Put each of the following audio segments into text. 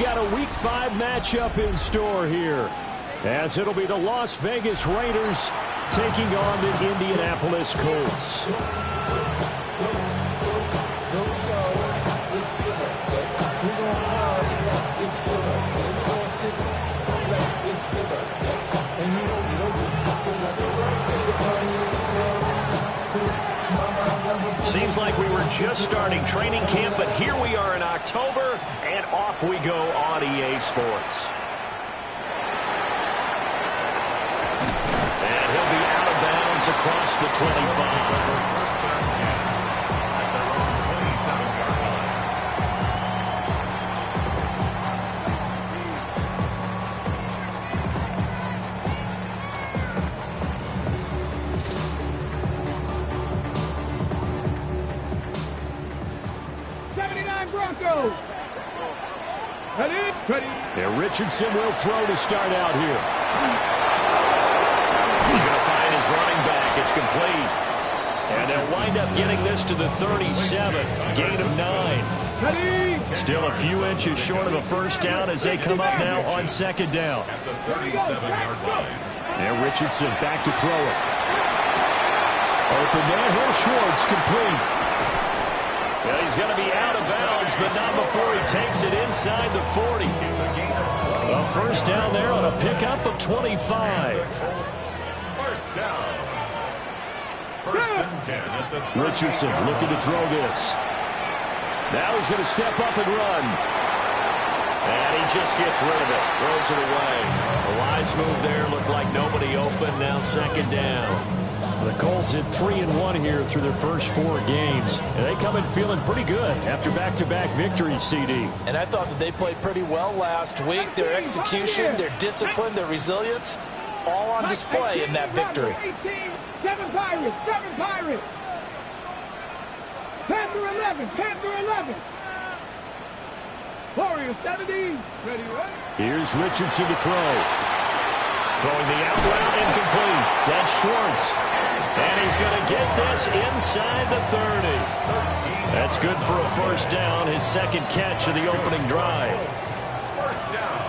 got a Week 5 matchup in store here, as it'll be the Las Vegas Raiders taking on the Indianapolis Colts. Seems like we were just starting training camp, but here we are in October, and off we go on EA Sports. And he'll be out of bounds across the 25. And Richardson will throw to start out here. He's going to find his running back. It's complete. And they'll wind up getting this to the 37. Gain of 9. Still a few inches short of a first down as they come up now on second down. At the 37-yard line. And Richardson back to throw it. Open man, Hill Schwartz complete. Well, he's going to be out of bounds, but not before he takes it inside the 40. A first down there on a pickup of 25. First down. First and 10 at the 30. Richardson looking to throw this. Now he's going to step up and run. And he just gets rid of it. Throws it away. The wise move there. Looked like nobody open. Now second down. The Colts at 3-1 here through their first 4 games. And they come in feeling pretty good after back-to-back victories, CD. And I thought that they played pretty well last week. Their execution, their discipline, their resilience, all on display in that victory. 7 Pirates, 7 Pirates. Panther 11, Panther 11. Warriors 70. Ready, right? Here's Richardson to throw. Throwing the out route incomplete. That's Schwartz. And he's going to get this inside the 30. That's good for a first down, his second catch of the opening drive. First down.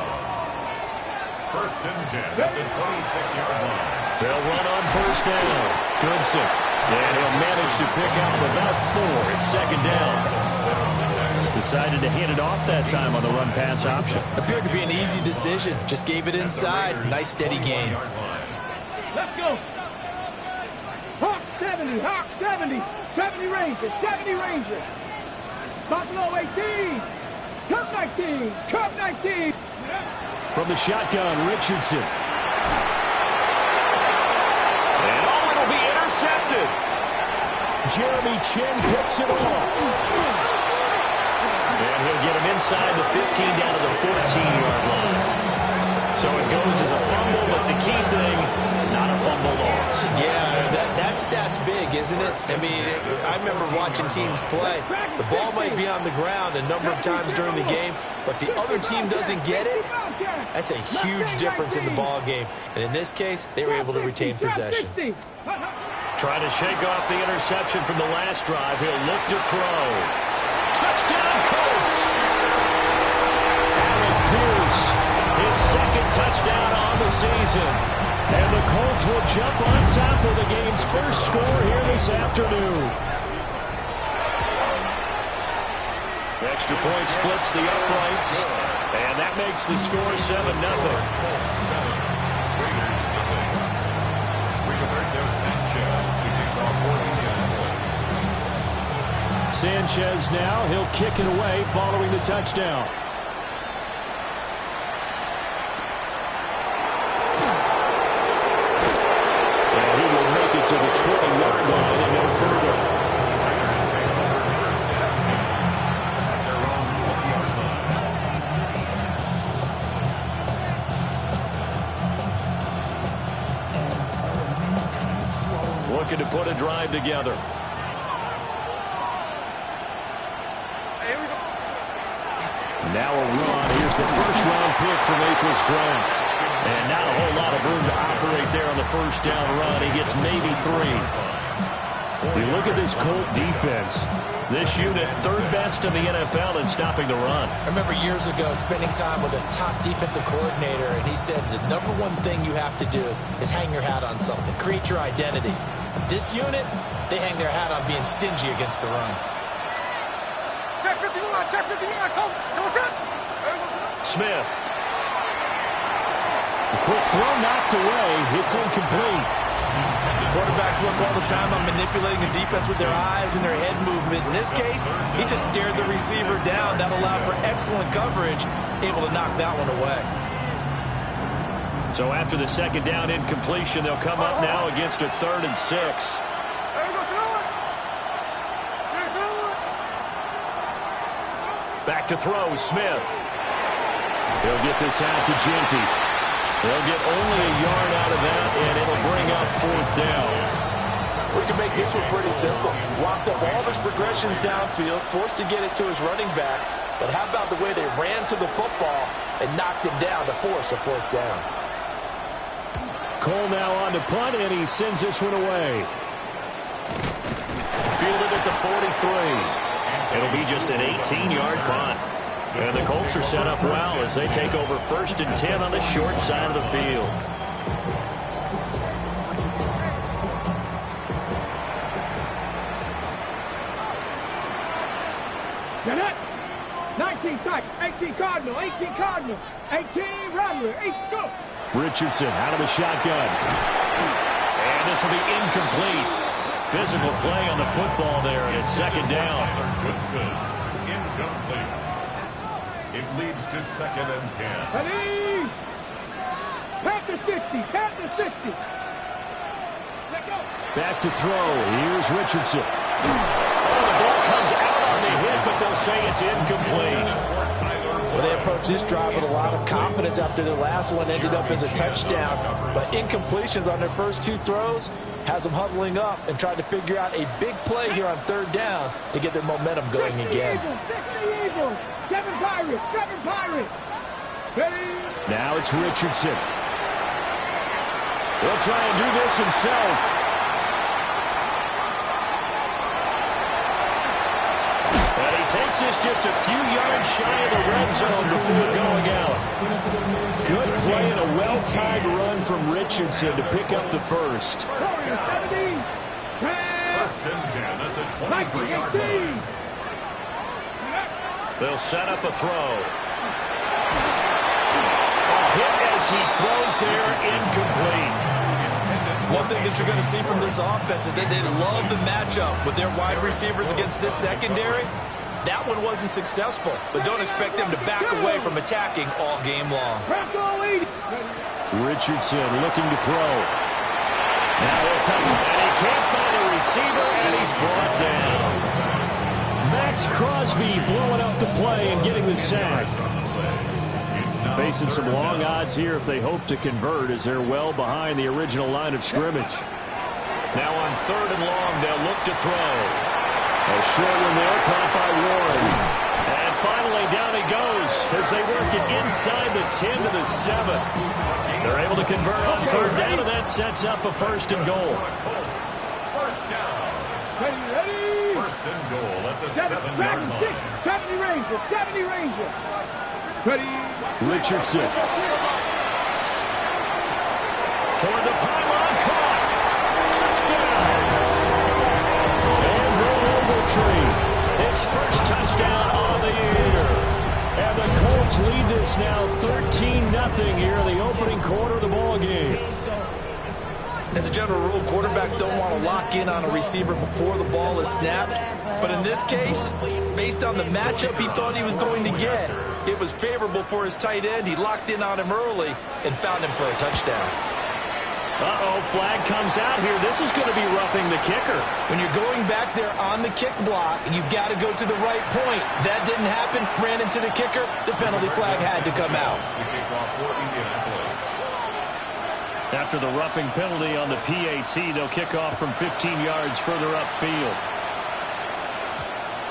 First and 10 at the 26-yard line. They'll run on first down. Goodson. And he'll manage to pick up about 4 at second down. Decided to hand it off that time on the run-pass option. Appeared to be an easy decision. Just gave it inside. Nice steady gain. Let's go. Hawk 70, Hawk 70. 70 Rangers, 70 Rangers. Buffalo 18. Cup 19, Cup 19. From the shotgun, Richardson. And it'll be intercepted. Jeremy Chin picks it off. And he'll get him inside the 15 down to the 14-yard line. So it goes as a fumble, but the key thing, not a fumble loss. Yeah, that stat's big, isn't it? I mean, I remember watching teams play. The ball might be on the ground a number of times during the game, but the other team doesn't get it. That's a huge difference in the ball game. And in this case, they were able to retain possession. Trying to shake off the interception from the last drive. He'll look to throw. Touchdown, Colts! Alec Pierce, his second touchdown on the season. And the Colts will jump on top of the game's first score here this afternoon. Extra point splits the uprights, and that makes the score 7-0. Sanchez now, he'll kick it away following the touchdown. And he will make it to the 20-yard line and no further. Looking to put a drive together. Now a run. Here's the first-round pick from April's draft. And not a whole lot of room to operate there on the first down run. He gets maybe 3. You look at this Colt defense. This unit, third best in the NFL in stopping the run. I remember years ago spending time with a top defensive coordinator, and he said the number one thing you have to do is hang your hat on something, create your identity. This unit, they hang their hat on being stingy against the run. Check 51, check 51, Colt. Smith. A quick throw knocked away. It's incomplete. Quarterbacks work all the time on manipulating the defense with their eyes and their head movement. In this case, he just stared the receiver down. That allowed for excellent coverage, able to knock that one away. So after the second down incompletion, they'll come up now against a 3rd and 6. Back to throw, Smith. He'll get this out to Genty. They'll get only a yard out of that, and it'll bring up 4th down. We can make this one pretty simple. Walked up all of his progressions downfield, forced to get it to his running back. But how about the way they ran to the football and knocked him down to force a 4th down? Cole now on to punt, and he sends this one away. Fielded at the 43. It'll be just an 18-yard punt. And the Colts are set up well as they take over 1st and 10 on the short side of the field. Jeanette, 19 Titans, 18 Cardinal, 18 Cardinal, 18 Rattler, 8 go. Richardson out of the shotgun. And this will be incomplete. Physical play on the football there, and it's 2nd down. Incomplete. It leads to 2nd and 10. Ready? Panther 60, Panther 60. Let go. Back to throw. Here's Richardson. Oh, the ball comes out on the hit, but they'll say it's incomplete. Well, they approached this drive with a lot of confidence after the last one ended up as a touchdown. But incompletions on their first 2 throws has them huddling up and trying to figure out a big play here on 3rd down to get their momentum going again. 60 Eagles, 7 Pirates, 7 Pirates. Ready? Now it's Richardson. He'll try and do this himself. And he takes this just a few yards shy of the red zone before going out. Good play and a well-timed run from Richardson to pick up the first. 70, 1st and 10 at the 23-yard line. They'll set up a throw. A hit as he throws there, incomplete. One thing that you're going to see from this offense is that they love the matchup with their wide receivers against this secondary. That one wasn't successful, but don't expect them to back away from attacking all game long. Richardson looking to throw. Now he'll take it, and he can't find a receiver, and he's brought down. Max Crosby blowing up the play and getting the sack. Facing some long odds here if they hope to convert, as they're well behind the original line of scrimmage. Now on 3rd and long, they'll look to throw. A short one there, caught by Warren. And finally, down he goes as they work it inside the 10 to the 7. They're able to convert on 3rd down, and that sets up a 1st and goal. Colts, 1st down. Ready? 1st and goal at the 7-yard line. 70 Rangers, 70 Rangers. Ready? Richardson. Toward the pylon, caught. Touchdown. Andrew Ogletree, his first touchdown on the year. And the Colts lead this now 13-0 here in the opening quarter of the ball game. As a general rule, quarterbacks don't want to lock in on a receiver before the ball is snapped. But in this case, based on the matchup he thought he was going to get, it was favorable for his tight end. He locked in on him early and found him for a touchdown. Uh-oh, flag comes out here. This is going to be roughing the kicker. When you're going back there on the kick block, you've got to go to the right point. That didn't happen. Ran into the kicker. The penalty flag had to come out. After the roughing penalty on the PAT, they'll kick off from 15 yards further upfield.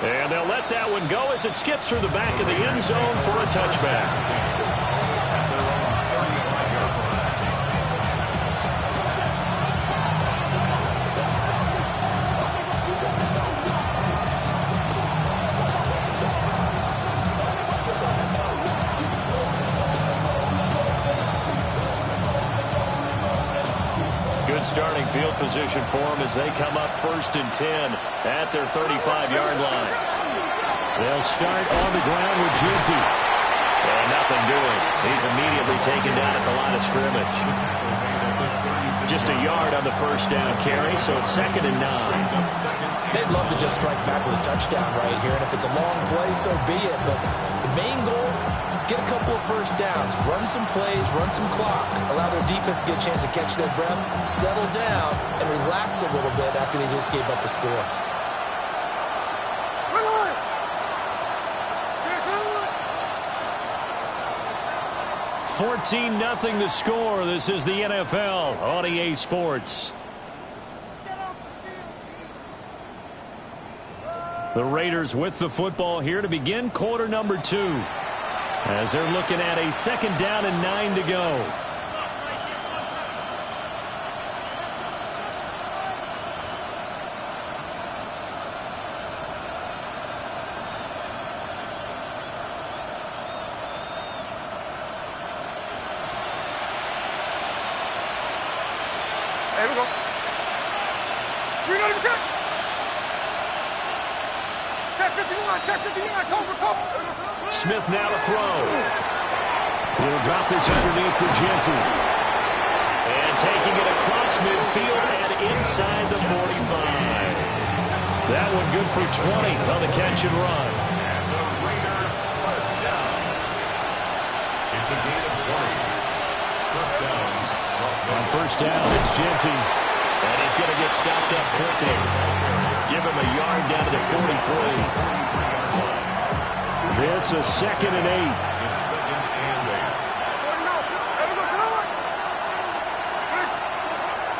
And they'll let that one go as it skips through the back of the end zone for a touchback. Good starting field position for them as they come up 1st and 10 at their 35-yard line. They'll start on the ground with Ginty. And nothing doing. He's immediately taken down at the line of scrimmage. Just a yard on the first down carry, so it's 2nd and 9. They'd love to just strike back with a touchdown right here, and if it's a long play, so be it. But the main goal, get a couple of first downs, run some plays, run some clock, allow their defense to get a chance to catch their breath, settle down, and relax a little bit after they just gave up a score. 14-0 the score. This is the NFL on EA Sports. The Raiders with the football here to begin quarter number 2. As they're looking at a 2nd down and 9 to go. Here we go. 300%. Check 51. Check 51. Cover. Smith now to throw. He'll drop this underneath for Ginty. And taking it across midfield and inside the 45. That one good for 20 on the catch and run. And the Raider first down. It's a gain of 20. First down. On first down, it's Ginty. And he's going to get stopped up quickly. Give him a yard down to the 43. This is 2nd and 8. It's 2nd and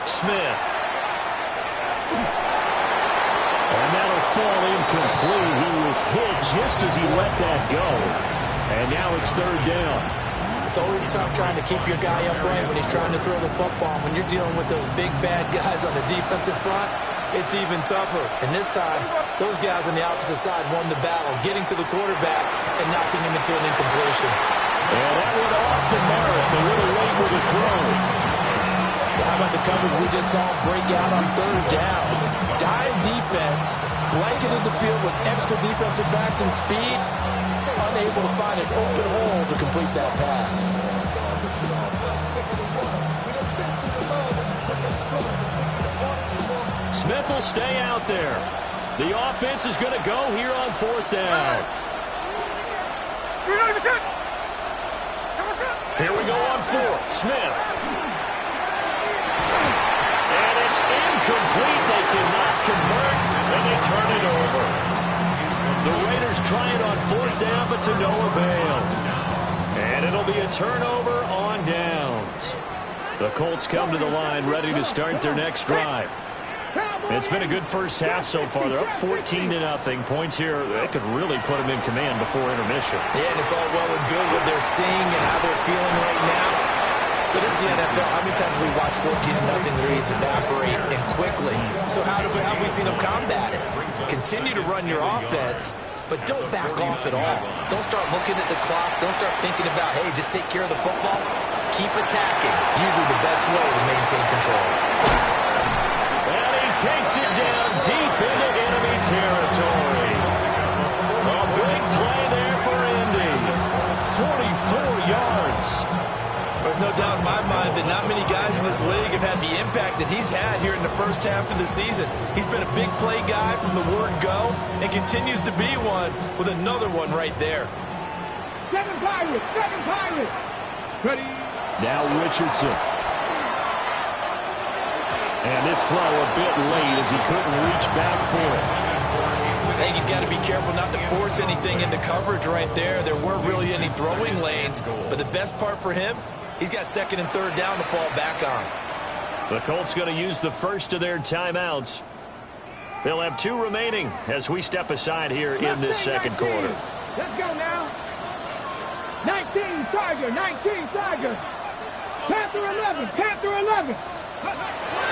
8. Smith. And that'll fall incomplete. He was hit just as he let that go. And now it's 3rd down. It's always tough trying to keep your guy upright when he's trying to throw the football. When you're dealing with those big, bad guys on the defensive front, it's even tougher. And this time, those guys on the opposite side won the battle, getting to the quarterback and knocking him into an incompletion. And that went off the mark, a little late with the throw. How about the coverage we just saw break out on 3rd down? Dime defense, blanketed the field with extra defensive backs and speed, unable to find an open hole to complete that pass. Smith will stay out there. The offense is going to go here on 4th down. Here we go on 4th. Smith. And it's incomplete. They cannot convert, and they turn it over. The Raiders try it on 4th down, but to no avail. And it'll be a turnover on downs. The Colts come to the line ready to start their next drive. It's been a good first half so far. They're up 14-0. Points here, they could really put them in command before intermission. Yeah, and it's all well and good what they're seeing and how they're feeling right now. But this is the NFL. How many times have we watched 14-0 leads evaporate and quickly? So how have we seen them combat it? Continue to run your offense, but don't back off at all. Don't start looking at the clock. Don't start thinking about, hey, just take care of the football. Keep attacking. Usually the best way to maintain control. And he takes it down deep into enemy territory. A big play there for Indy. 44 yards. There's no doubt in my mind that not many guys in this league have had the impact that he's had here in the first half of the season. He's been a big play guy from the word go and continues to be one with another one right there. 7 Pirates. Ready. Now Richardson. And this throw a bit late as he couldn't reach back for it. I think he's got to be careful not to force anything into coverage right there. There weren't really any throwing lanes, but the best part for him, he's got 2nd and 3rd down to fall back on. The Colts going to use the first of their timeouts. They'll have 2 remaining as we step aside here in this second quarter. Let's go now. 19 Tiger. Panther 11.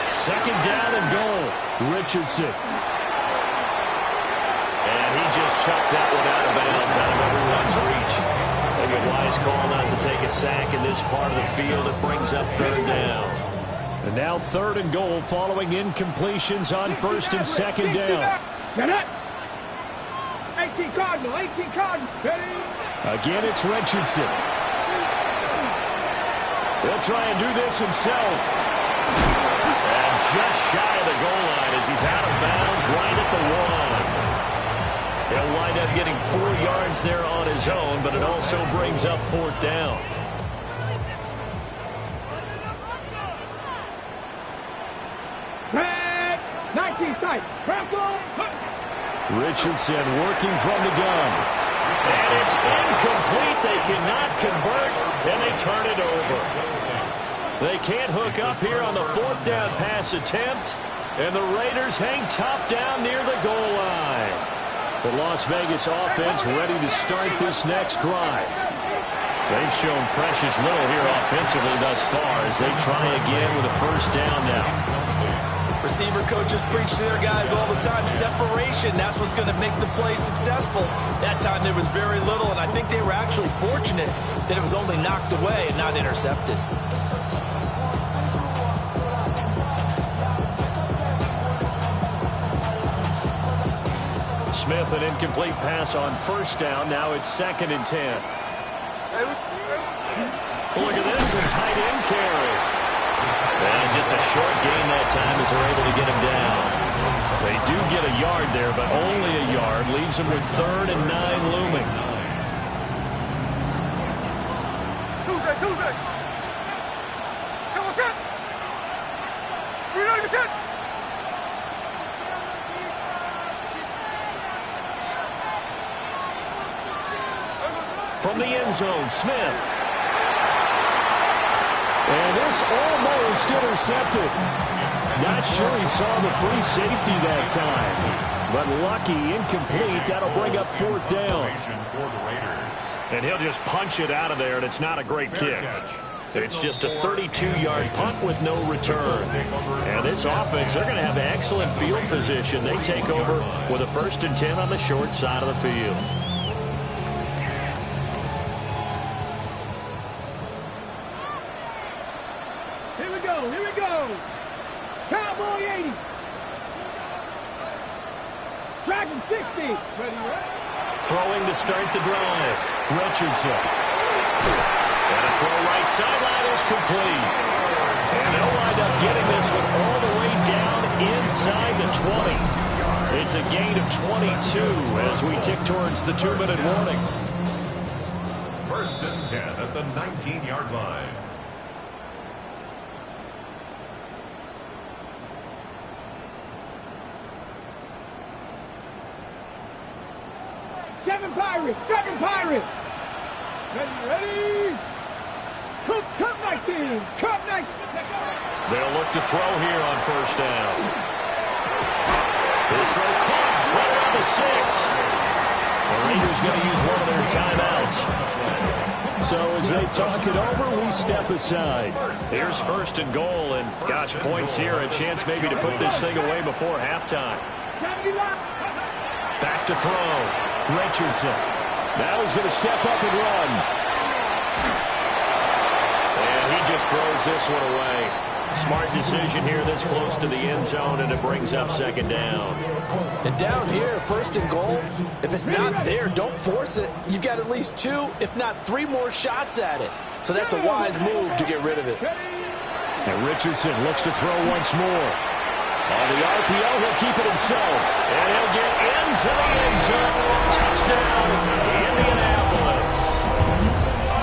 2nd down and goal. Richardson. And he just chucked that one out of bounds, out of everyone's reach. Maybe a wise call not to take a sack in this part of the field. It brings up 3rd down. And now 3rd and goal following incompletions on 1st and 2nd down. Get it. 18 Cardinal, 18 Cardinal. Ready? Again, it's Richardson. He'll try and do this himself. And just shy of the goal line as he's out of bounds right at the 1. He'll wind up getting 4 yards there on his own, but it also brings up 4th down. Red, 19 tight. Crackle. Richardson working from the gun. And it's incomplete. They cannot convert, and they turn it over. They can't hook up here on the 4th down pass attempt, and the Raiders hang tough down near the goal line. The Las Vegas offense ready to start this next drive. They've shown precious little here offensively thus far as they try again with a 1st down now. Receiver coaches preach to their guys all the time. Separation, that's what's going to make the play successful. That time there was very little, and I think they were actually fortunate that it was only knocked away and not intercepted. Smith, an incomplete pass on 1st down. Now it's 2nd and 10. Look at this, a tight end carry. And just a short gain that time as they're able to get him down. They do get a yard there, but only a yard. Leaves them with 3rd and 9 looming. Tuesday. What's up? We got to set. From the end zone, Smith. And this almost intercepted. Not sure he saw the free safety that time. But lucky, incomplete. That'll bring up 4th down. And he'll just punch it out of there, and it's not a great kick. It's just a 32-yard punt with no return. And this offense, they're going to have excellent field position. They take over with a 1st and 10 on the short side of the field. Here we go. Cowboy 80. Dragon 60. Ready? Throwing to start the drive. Richardson. And a throw right sideline is complete. And they'll wind up getting this one all the way down inside the 20. It's a gain of 22 as we tick towards the 2-minute warning. 1st and 10 at the 19-yard line. Seven Pirates. Ready. Cup 19. They'll look to throw here on 1st down. This throw caught right around the 6. The Raiders going to use one of their timeouts. So as they talk it over, we step aside. Here's 1st and goal, and gosh, points here, a chance maybe to put this thing away before halftime. Back to throw. Richardson. Now he's going to step up and run. And he just throws this one away. Smart decision here this close to the end zone, and it brings up 2nd down. And down here, 1st and goal, if it's not there, don't force it. You've got at least 2, if not 3 more shots at it. So that's a wise move to get rid of it. And Richardson looks to throw once more. On the RPO, he'll keep it himself. And he'll get into the end zone. Touchdown, Indianapolis.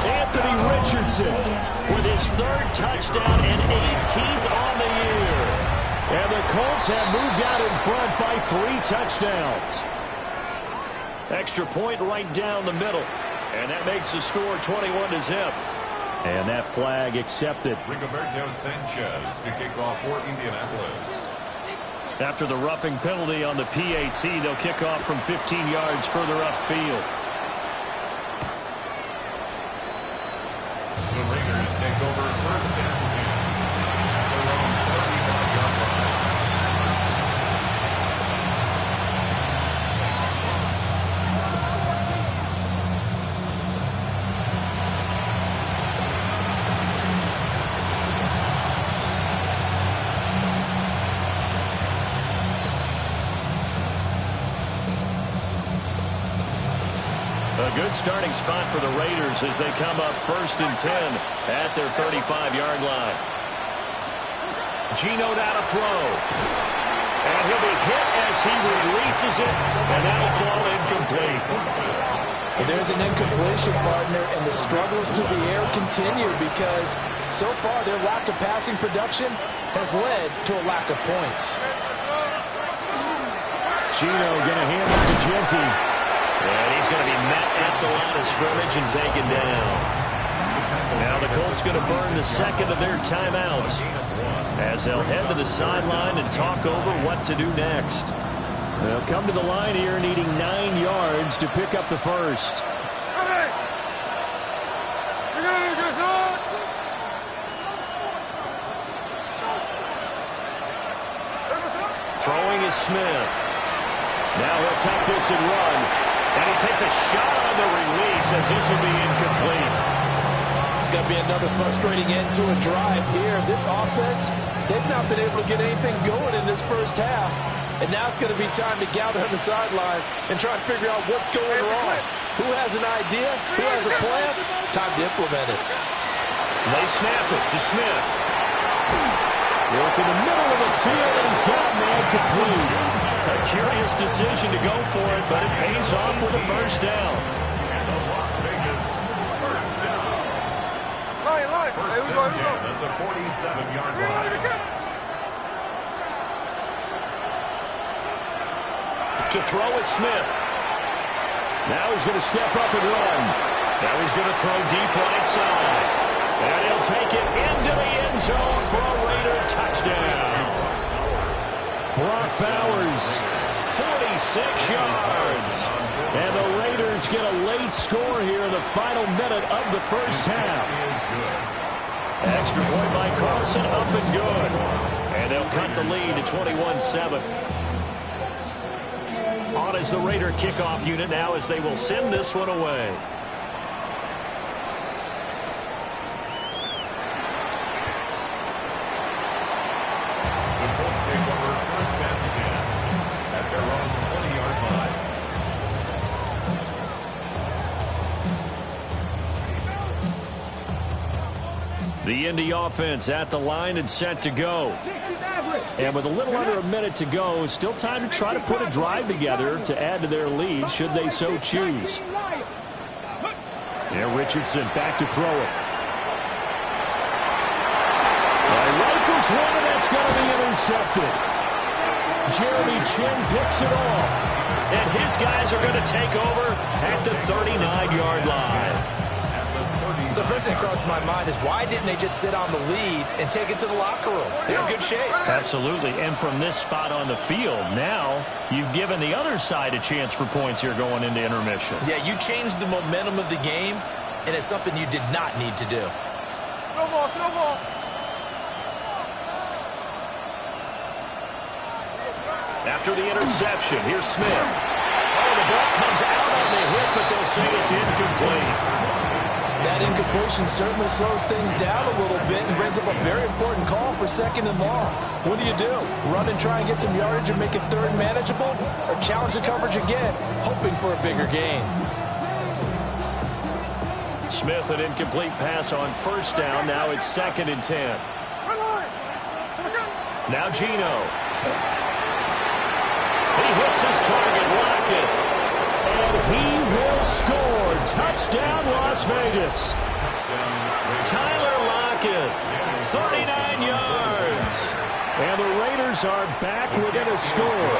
Anthony Richardson with his 3rd touchdown and 18th on the year. And the Colts have moved out in front by 3 touchdowns. Extra point right down the middle. And that makes the score 21-0. And that flag accepted. Rigoberto Sanchez to kick off for Indianapolis. After the roughing penalty on the PAT, they'll kick off from 15 yards further upfield. The Raiders take over 1st and 10. Their own 35-yard line. starting spot for the Raiders as they come up 1st and 10 at their 35-yard line. Geno now to throw. And he'll be hit as he releases it, and that'll fall incomplete. And there's an incompletion, partner, and the struggles through the air continue because so far their lack of passing production has led to a lack of points. Geno going to hand it to Genty. And he's going to be met at the line of scrimmage and taken down. Now the Colts going to burn the second of their timeouts as they'll head to the sideline and talk over what to do next. They'll come to the line here needing 9 yards to pick up the first. Throwing is Smith. Now he'll take this and run. And he takes a shot on the release as this will be incomplete. It's going to be another frustrating end to a drive here. This offense, they've not been able to get anything going in this first half. And now it's going to be time to gather on the sidelines and try and figure out what's going wrong. Who has an idea? Who has a plan? Time to implement it. They snap it to Smith. Work in the middle of the field, and he's got man complete. A curious decision to go for it, but it pays off with a first down. And the Las Vegas first down. First and 10 at the 47-yard line. To throw is Smith. Now he's going to step up and run. Now he's going to throw deep right side. And he'll take it into the end zone for a Raider touchdown. Brock Bowers, 46 yards. And the Raiders get a late score here in the final minute of the first half. Extra point by Carlson, up and good. And they'll cut the lead to 21-7. On is the Raider kickoff unit now as they will send this one away. The Colts take over first and 10 at their own 20-yard line. The Indy offense at the line and set to go. And with a little under a minute to go, still time to try to put a drive together to add to their lead should they so choose. Yeah, Richardson back to throw it. Rifles one, and that's going to be intercepted. Jeremy Chin picks it off. And his guys are going to take over at the 39-yard line. So first thing that crossed my mind is why didn't they just sit on the lead and take it to the locker room? They're in good shape. Absolutely. And from this spot on the field, now you've given the other side a chance for points here going into intermission. Yeah, you changed the momentum of the game, and it's something you did not need to do. Snowball. After the interception, here's Smith. Oh, the ball comes out on the hit, but they'll say it's incomplete. That incompletion certainly slows things down a little bit and brings up a very important call for second and long. What do? Run and try and get some yardage and make it third manageable, or challenge the coverage again, hoping for a bigger gain? Smith, an incomplete pass on first down. Now it's 2nd and 10. Now Geno. He hits his target, Lockett. And he will score. Touchdown, Las Vegas. Tyler Lockett, 39 yards. And the Raiders are back within a score.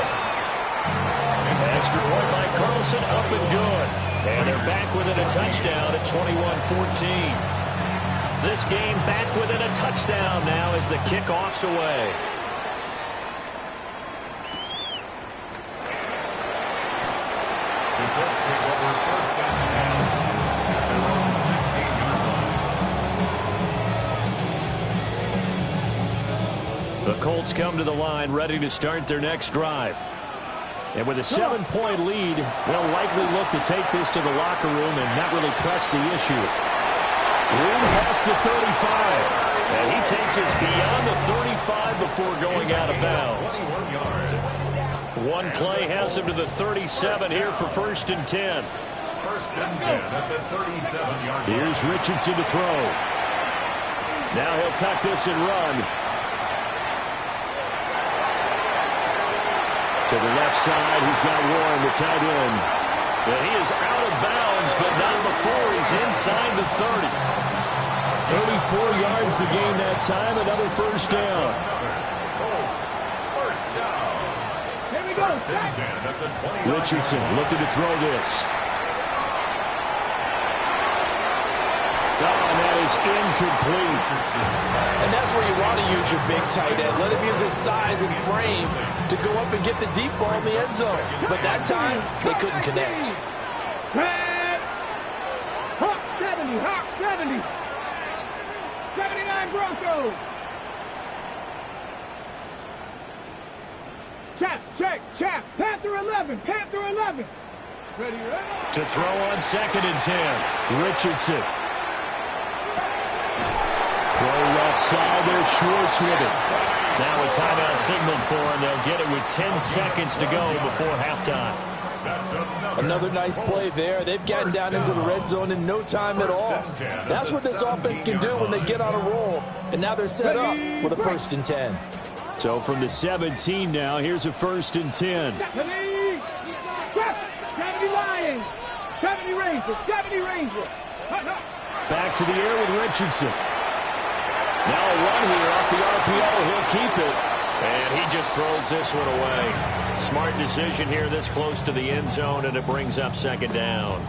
Extra point by Carlson, up and good. And they're back within a touchdown at 21-14. This game back within a touchdown now as the kickoff's away. The Colts take over first and 10 at their own 16-yard line. The Colts come to the line ready to start their next drive. And with a 7-point lead, they'll likely look to take this to the locker room and not really press the issue. Room past the 35. And he takes us beyond the 35 before going out of bounds. 21 yards. One play has him to the 37 here for 1st and 10. First and 10 at the 37-yard line. Here's Richardson to throw. Now he'll tuck this and run. To the left side, he's got Warren, the tight end. And he is out of bounds, but not before he's inside the 30. 34 yards to gain that time, another first down. Colts, first down. Here we go. First and 10 at the 20. Richardson looking to throw this. Oh, and that is incomplete. And that's where you want to use your big tight end. Let him use his size and frame to go up and get the deep ball in the end zone. But that time, they couldn't connect. Red. Hawk 70. Hawk 70. 79 Broncos. Chap. Panther 11. Panther 11. Ready, ready. To throw on 2nd and 10. Richardson. Throw left side. There's Schwartz with it. Now a timeout signal for him. They'll get it with 10 seconds to go before halftime. Another nice play there. They've gotten down into the red zone in no time at all. That's what this offense can do when they get on a roll. And now they're set up with a 1st and 10. So from the 17 now, here's a 1st and 10. 70 Lions. 70 Rangers. 70 Rangers. Back to the air with Richardson. Now a run here off the RPO. He'll keep it. And he just throws this one away. Smart decision here this close to the end zone, and it brings up 2nd down.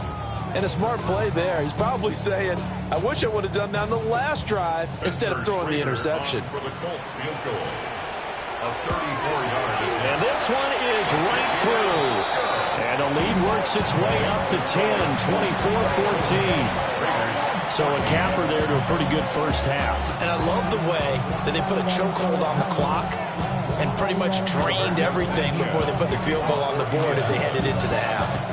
And a smart play there. He's probably saying, I wish I would have done that on the last drive instead of throwing the interception. For the Colts field goal. A 34-yard attempt. And this one is right through. And the lead works its way up to 10, 24-14. So a capper there to a pretty good first half. And I love the way that they put a chokehold on the clock and pretty much drained everything before they put the field goal on the board as they headed into the half.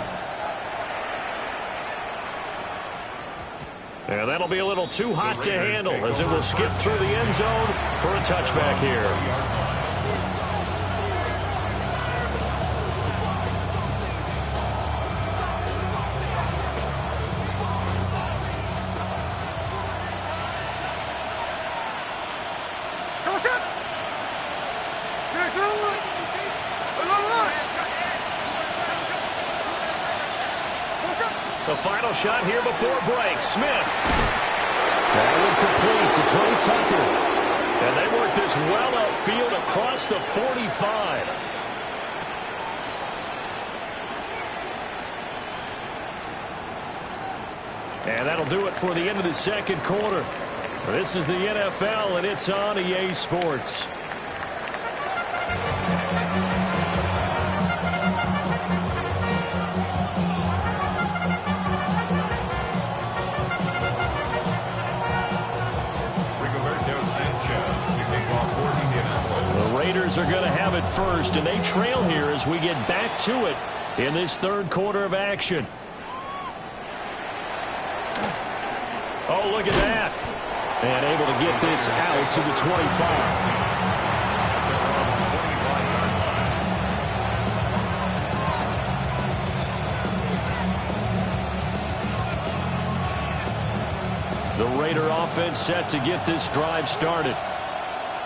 And that'll be a little too hot to handle as it will skip through the end zone for a touchback here. The final shot here before break. Smith. That one complete to Trey Tucker. And they work this well upfield across the 45. And that'll do it for the end of the 2nd quarter. This is the NFL, and it's on EA Sports. Are going to have it first, and they trail here as we get back to it in this 3rd quarter of action. Oh, look at that. And able to get this out to the 25. The Raider offense set to get this drive started.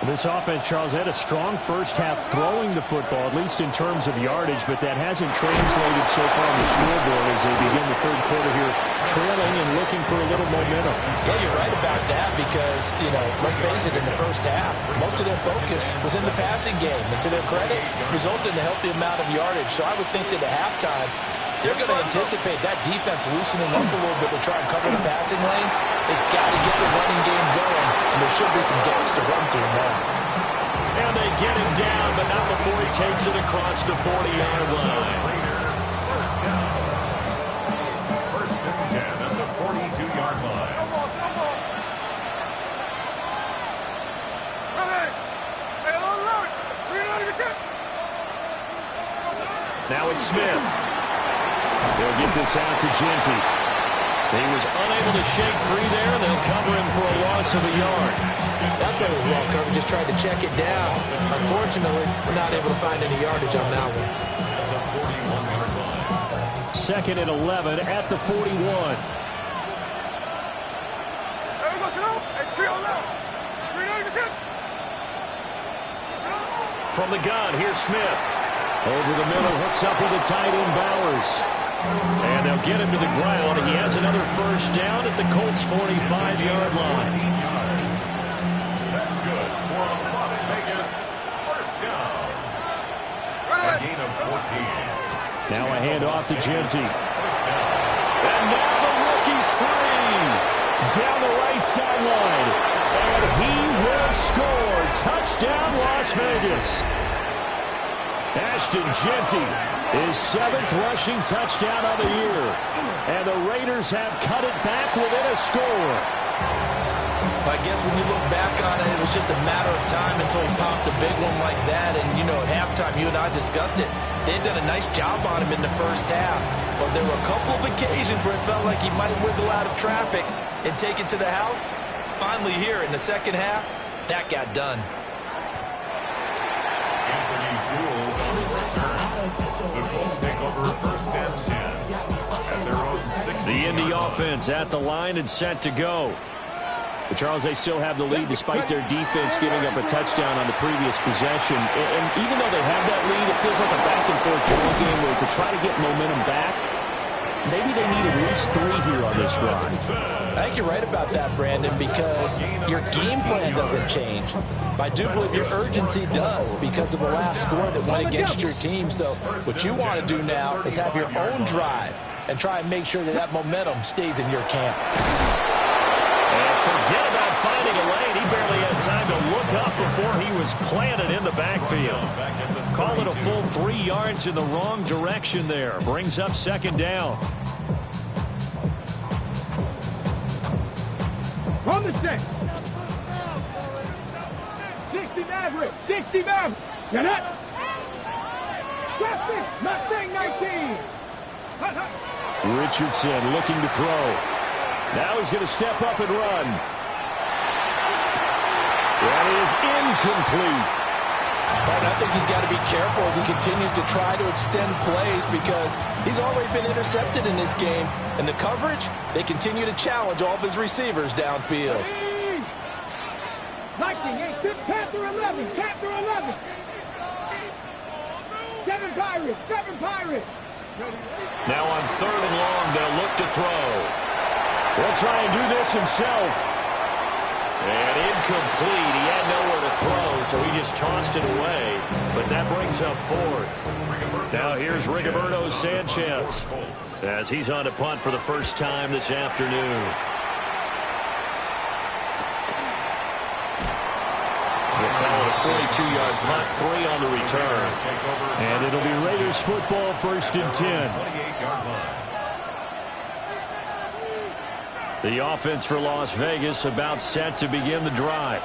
This offense, Charles, had a strong first half throwing the football, at least in terms of yardage, but that hasn't translated so far on the scoreboard as they begin the 3rd quarter here, trailing and looking for a little momentum. Yeah, you're right about that because, let's face it, in the first half, most of their focus was in the passing game. And to their credit, resulted in a healthy amount of yardage. So I would think that at halftime, they're going to anticipate that defense loosening up a little bit to try and cover the passing lanes. They've got to get the running game going, and there should be some gaps to run through now. And they get him down, but not before he takes it across the 40-yard line. First down. 1st and 10 at the 42-yard line. Now it's Smith. They'll get this out to Genty. He was unable to shake free there. They'll cover him for a loss of a yard. That play was well covered. Just tried to check it down. Unfortunately, we're not able to find any yardage on that one. 2nd and 11 at the 41. From the gun, here's Smith. Over the middle, hooks up with the tight end Bowers. And they'll get him to the ground. He has another first down at the Colts' 45-yard line. That's good for a Las Vegas first down. A gain of 14. Now a handoff to Genty. First down. And now the rookie's free. Down the right sideline. And he will score. Touchdown, Las Vegas. Ashton Genty, his 7th rushing touchdown of the year. And the Raiders have cut it back within a score. I guess when you look back on it, it was just a matter of time until he popped a big one like that. And, you know, at halftime, you and I discussed it. They'd done a nice job on him in the first half. But there were a couple of occasions where it felt like he might wiggle out of traffic and take it to the house. Finally here in the second half, that got done. The Colts take over first and 10 at their own 6. The Indy offense at the line and set to go. But Charles, they still have the lead despite their defense giving up a touchdown on the previous possession. And even though they have that lead, it feels like a back-and-forth ball game where to try to get momentum back, maybe they need at least 3 here on this run. I think you're right about that, Brandon, because your game plan doesn't change. I do believe your urgency does because of the last score that went against your team. So what you want to do now is have your own drive and try and make sure that that momentum stays in your camp. And forget about finding a lane. He barely had time to look up before he was planted in the backfield. Call it a full 3 yards in the wrong direction there. Brings up 2nd down. From the 6. 60 Maverick. 60 Maverick. Get it? Traffic. Mustang 19. Richardson looking to throw. Now he's going to step up and run. That is incomplete. But I think he's got to be careful as he continues to try to extend plays because he's already been intercepted in this game. And the coverage, they continue to challenge all of his receivers downfield. 19, 8, Panther 11, Panther 11. 7 Pirates, 7 Pirates. Now on 3rd and long, they'll look to throw. He'll try and do this himself. And incomplete. He had nowhere to throw, so he just tossed it away. But that brings up 4th. Now here's Rigoberto Sanchez as he's on to punt for the first time this afternoon. We'll call it a 42-yard punt, 3 on the return. And it'll be Raiders football, 1st and 10. 28-yard line. The offense for Las Vegas about set to begin the drive.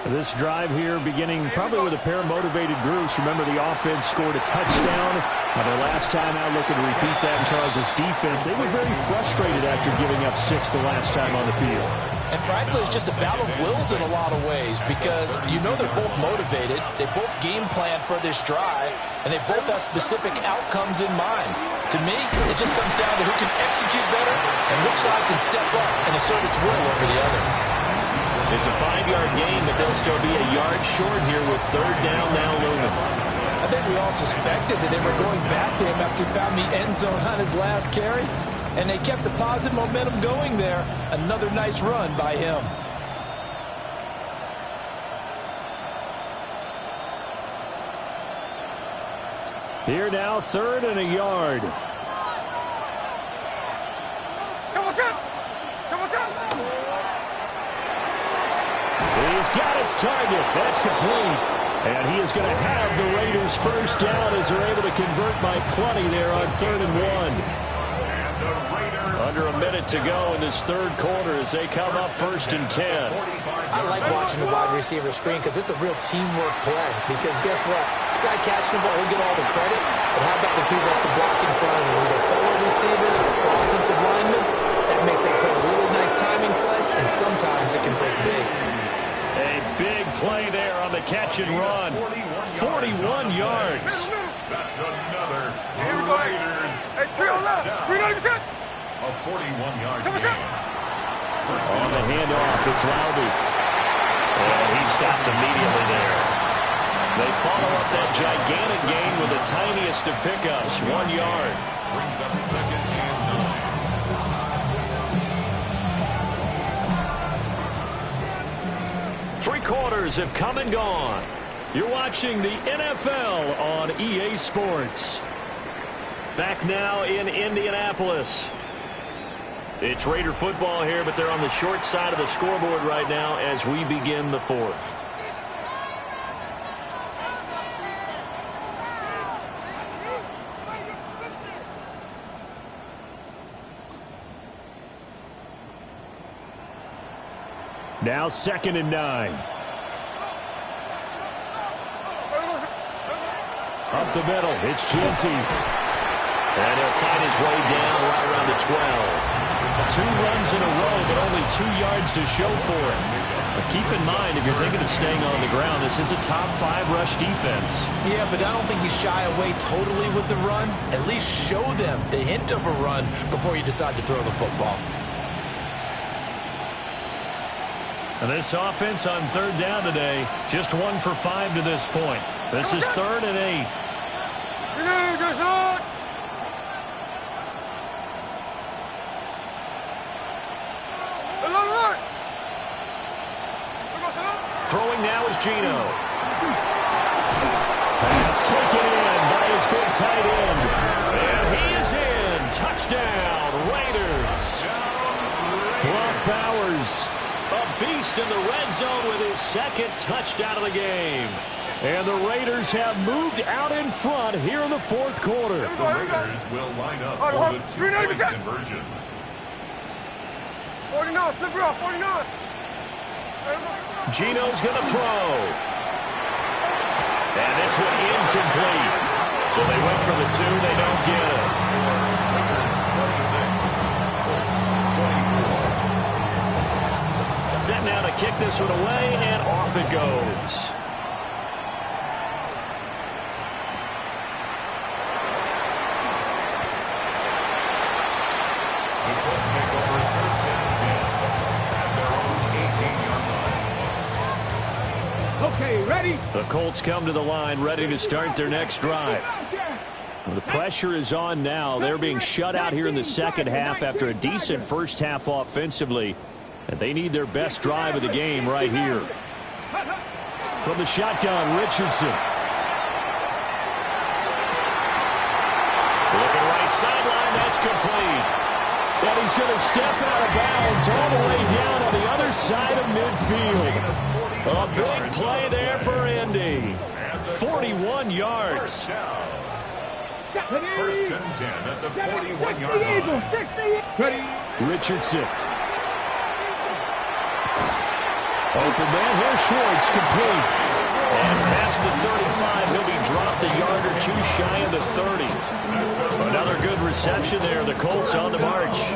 This drive here beginning probably with a pair of motivated groups. Remember, the offense scored a touchdown. On their last time out, looking to repeat that in Charles' defense. They were very frustrated after giving up 6 the last time on the field. And frankly, it's just a battle of wills in a lot of ways because you know they're both motivated. They both game plan for this drive, and they both have specific outcomes in mind. To me, it just comes down to who can execute better and which side can step up and assert its will over the other. It's a 5-yard gain, but they'll still be a yard short here with 3rd down now looming. I think we all suspected that they were going back to him after he found the end zone on his last carry. And they kept the positive momentum going there. Another nice run by him. Here now, 3rd and a yard. He's got his target. That's complete. And he is going to have the Raiders first down as they're able to convert by plenty there on 3rd and 1. Under a minute to go in this 3rd quarter as they come up 1st and 10. I like watching the wide receiver screen because it's a real teamwork play. Because guess what? The guy catching the ball, he'll get all the credit. But how about the people have to block in front of him? Either fellow receivers or offensive linemen. That makes that play a really nice timing play. And sometimes it can break big. A big play there on the catch and run. 41 yards. That's another Raiders first down. A 41-yard gain. On the handoff, it's Laube. And he stopped immediately there. They follow up that gigantic gain with the tiniest of pickups, 1 yard. Brings up 2nd and 9. 3 quarters have come and gone. You're watching the NFL on EA Sports. Back now in Indianapolis. It's Raider football here, but they're on the short side of the scoreboard right now as we begin the 4th. Now 2nd and 9. Up the middle, it's Genty. And he'll find his way down right around the 12. 2 runs in a row, but only 2 yards to show for it. But keep in mind, if you're thinking of staying on the ground, this is a top 5 rush defense. Yeah, but I don't think you shy away totally with the run. At least show them the hint of a run before you decide to throw the football. And this offense on 3rd down today, just 1 for 5 to this point. This is 3rd and 8. Throwing now is Geno. That's taken in by his big tight end. And he is in. Touchdown, Raiders. Brock Bowers, a beast in the red zone with his 2nd touchdown of the game. And the Raiders have moved out in front here in the 4th quarter. The Raiders will line up for the 2-point conversion. 49, flip it off, 49. Geno's going to throw. And this one incomplete. So they went for the 2, they don't get it. Set now to kick this one away, and off it goes. The Colts take over 1st and 10 at their own 18-yard line. Okay, ready? The Colts come to the line, ready to start their next drive. Well, the pressure is on now. They're being shut out here in the 2nd half after a decent first half offensively. And they need their best drive of the game right here. From the shotgun, Richardson. Looking right sideline, that's complete. And he's going to step out of bounds all the way down on the other side of midfield. A big play there for Indy. 41 yards. 1st and 10 at the 41-yard line. Richardson. Open man, here's Schwartz, complete. And past the 35, he'll be dropped a yard or 2 shy of the 30. Another good reception there. The Colts on the march.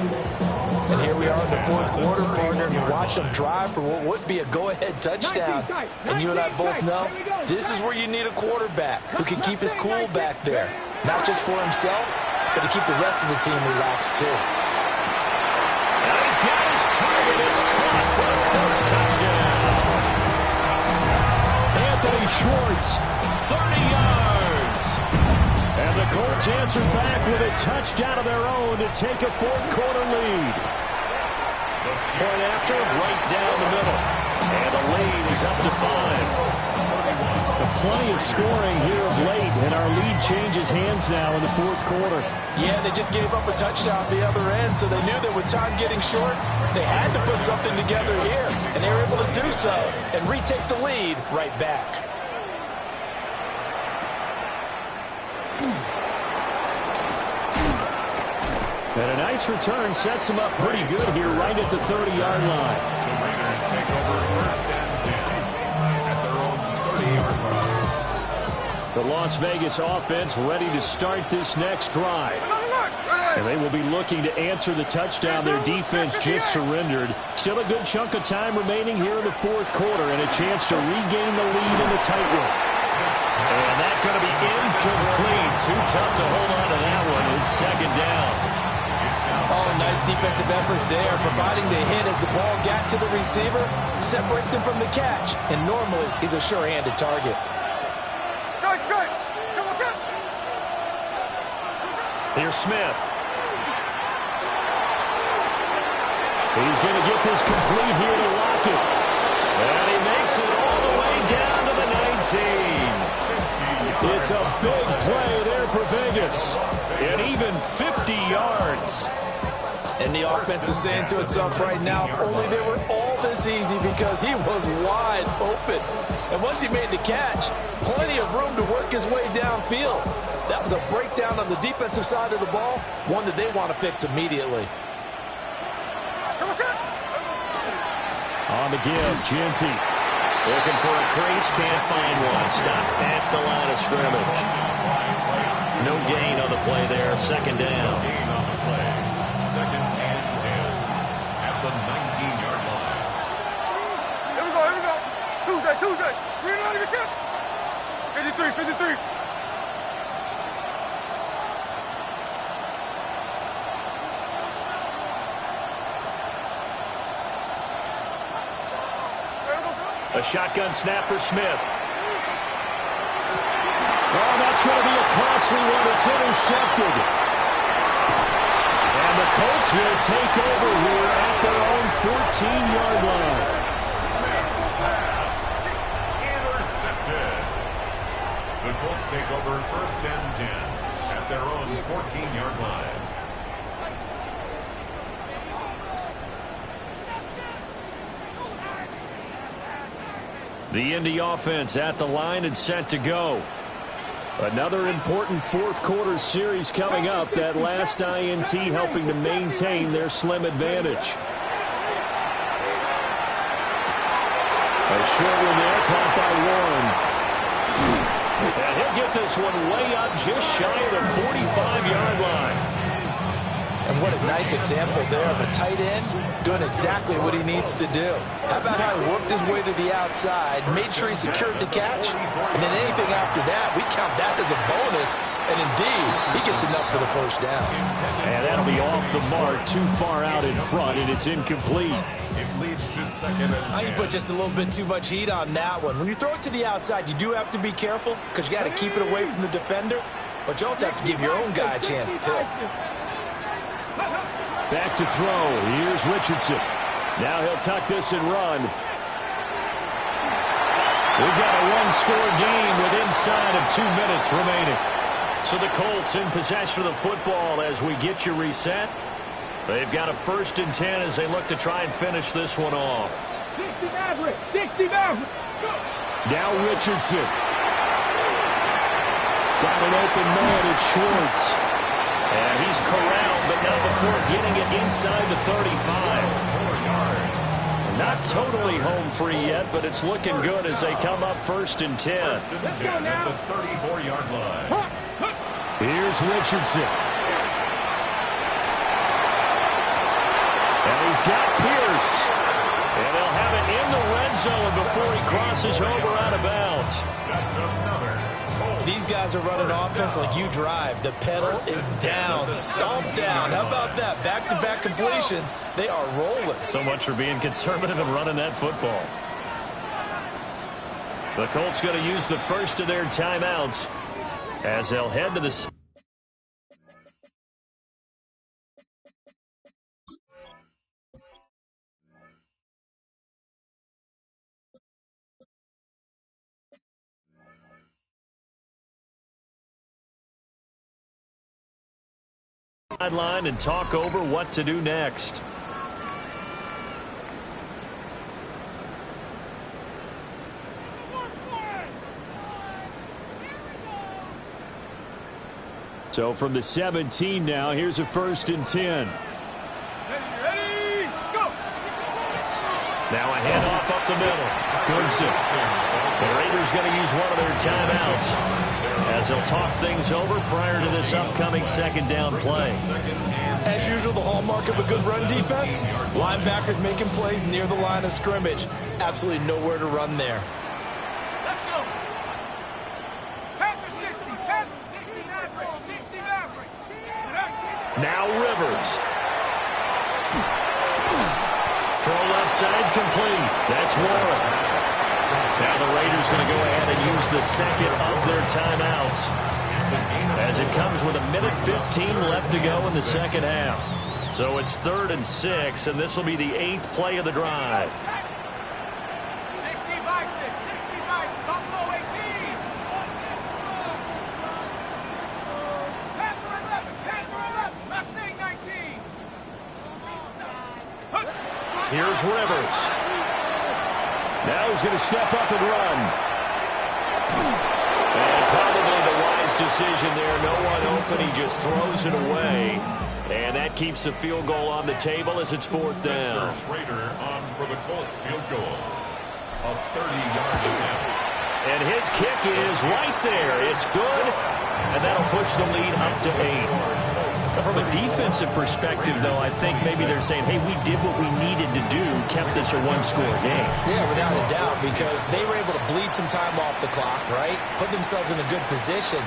And here we are in the 4th quarter, partner, and you watch them drive for what would be a go-ahead touchdown. And you and I both know this is where you need a quarterback who can keep his cool back there. Not just for himself, but to keep the rest of the team relaxed, too. Now he's got his target. It's caught for a Colts touchdown. Anthony Schwartz, 30 yards. And the Colts answer back with a touchdown of their own to take a 4th quarter lead. Point after, right down the middle. And the lead is up to 5. Plenty of scoring here of late, and our lead changes hands now in the 4th quarter. Yeah, they just gave up a touchdown at the other end, so they knew that with time getting short, they had to put something together here, and they were able to do so and retake the lead right back. And a nice return sets them up pretty good here right at the 30-yard line. The Raiders take over 1st and 10 at their own 30-yard line. The Las Vegas offense ready to start this next drive. And they will be looking to answer the touchdown their defense just surrendered. Still a good chunk of time remaining here in the 4th quarter and a chance to regain the lead in the tightrope. And that's going to be incomplete. Too tough to hold on to that one. It's second down. Oh, nice defensive effort there, providing the hit as the ball got to the receiver, separates him from the catch, and normally he's a sure-handed target. Here's Smith. He's going to get this complete here to Lockett. And he makes it all the way down to the 19. It's a big play there for Vegas. And even 50 yards. And the offense is saying to itself right now, if only they were all this easy, because he was wide open. And once he made the catch, plenty of room to work his way downfield. That was a breakdown on the defensive side of the ball, one that they want to fix immediately. On the give, Ginty. Looking for a crease, can't find one. Stopped at the line of scrimmage. No gain on the play there, second down. Second and 10 at the 19-yard line. Here we go. Tuesday. We're not even set. 53. A shotgun snap for Smith. Oh, that's going to be a costly one. It's intercepted. And the Colts will take over here at their own 14-yard line. Smith's pass intercepted. The Colts take over first and 10 at their own 14-yard line. The Indy offense at the line and set to go. Another important fourth-quarter series coming up. That last INT helping to maintain their slim advantage. A short one there, caught by Warren. And he'll get this one way up just shy of the 45-yard line. And what a nice example there of a tight end doing exactly what he needs to do. How about how he worked his way to the outside, made sure he secured the catch, and then anything after that, we count that as a bonus, and indeed, he gets enough for the first down. And that'll be off the mark, too far out in front, and it's incomplete. It leads to second and 10. You put just a little bit too much heat on that one. When you throw it to the outside, you do have to be careful because you got to keep it away from the defender, but you also have to give your own guy a chance, too. Back to throw. Here's Richardson. Now he'll tuck this and run. We've got a one-score game with inside of 2 minutes remaining. So the Colts in possession of the football as we get you reset. They've got a first and 10 as they look to try and finish this one off. 60 Maverick. Now Richardson. Got an open man at Schwartz. And he's corralled, but not before getting it inside the 35. Not totally home free yet, but it's looking good as they come up first and 10. First and 10 at the 34-yard line. Here's Richardson. And he's got Pierce. And they'll have it in the red zone before he crosses over out of bounds. That's another. These guys are running offense like you drive. The pedal is down, stomped down. How about that? Back-to-back completions. They are rolling. So much for being conservative and running that football. The Colts going to use the first of their timeouts as they'll head to the... sideline and talk over what to do next. So from the 17 now, here's a first and 10. Ready, go! Now a handoff up the middle. Goodson. The Raiders going to use one of their timeouts as they'll talk things over prior to this upcoming second down play. As usual, the hallmark of a good run defense, linebackers making plays near the line of scrimmage. Absolutely nowhere to run there. Let's go! Now Rivers. Throw left side complete. That's Warren. Now the Raiders going to go ahead and use the second of their timeouts as it comes with 1:15 left to go in the second half. So it's 3rd and 6, and this will be the 8th play of the drive. 60 by 6, 60 by 6, Buffalo 18. Panther 11, Mustang 19. Here's Rivers. Now he's going to step up and run. And probably the wise decision there. No one open. He just throws it away. And that keeps the field goal on the table as it's 4th down. Schrader on for the Colts field goal. A 30-yard attempt. And his kick is right there. It's good. And that'll push the lead up to 8. From a defensive perspective, though, I think maybe they're saying, hey, we did what we needed to do, kept this a one-score game. Yeah, without a doubt, because they were able to bleed some time off the clock, right? Put themselves in a good position,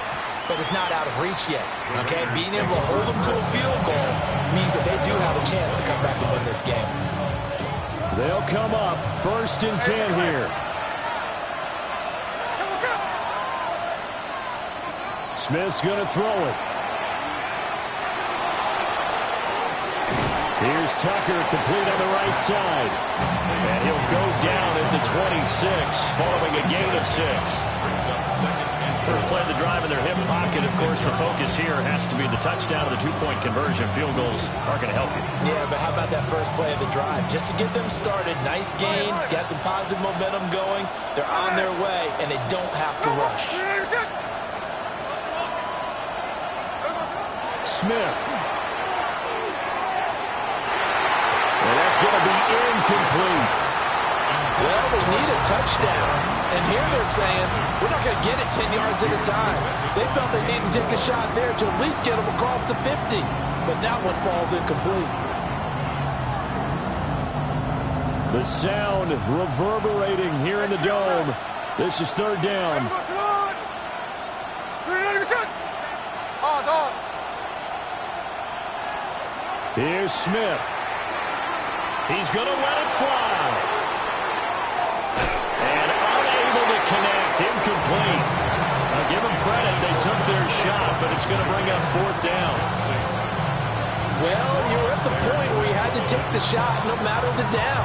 but it's not out of reach yet, okay? Being able to hold them to a field goal means that they do have a chance to come back and win this game. They'll come up 1st and 10 here. Smith's going to throw it. Here's Tucker, complete on the right side. And he'll go down at the 26, following a gain of 6. First play of the drive in their hip pocket. Of course, the focus here has to be the touchdown or the 2-point conversion. Field goals are going to help you. Yeah, but how about that first play of the drive? Just to get them started, nice gain, got some positive momentum going. They're on their way, and they don't have to rush. Smith. And that's going to be incomplete. Well, they need a touchdown. And here they're saying, we're not going to get it 10 yards at a time. They felt they needed to take a shot there to at least get them across the 50. But that one falls incomplete. The sound reverberating here in the dome. This is 3rd down. Here's Smith. He's going to let it fly. And unable to connect. Incomplete. I'll give them credit. They took their shot, but it's going to bring up 4th down. Well, you're at the point where you had to take the shot no matter the down.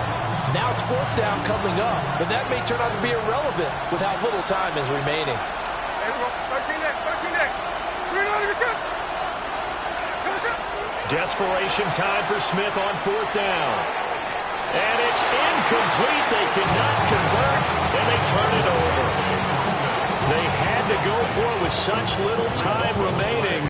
Now it's 4th down coming up, but that may turn out to be irrelevant with how little time is remaining. Desperation time for Smith on 4th down. And it's incomplete. They cannot convert, and they turn it over. They had to go for it with such little time remaining.